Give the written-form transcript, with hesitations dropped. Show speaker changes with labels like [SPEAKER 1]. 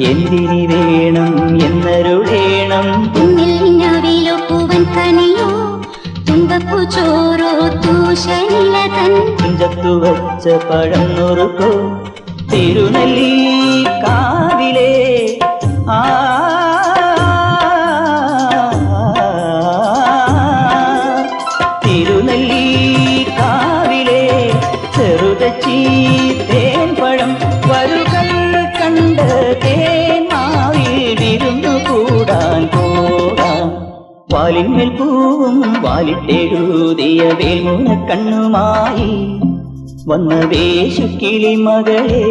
[SPEAKER 1] എന്തിനി വേണം എന്നരുളേണം.
[SPEAKER 2] പൂവൻ കനിയോ തുമ്പപ്പൂ ചോറോ തൂശനിലതൻ
[SPEAKER 1] തുഞ്ചത്തു വച്ച പഴം നുറുക്കോ തിരുനെല്ലി കാവിലേ ആ തിരുനെല്ലി കാവിലേ ചെറുതച്ചി തേൻ പഴം വരുകൾ കണ്ട് തേന്മാവിൽ വിരുന്നു കൂടാൻ പോകാം. വാലിന്മേൽ പൂവും വാലിട്ടെഴുതിയ വേൽമുന കണ്ണുമായി വന്ന വേശുക്കിളി മകളേ.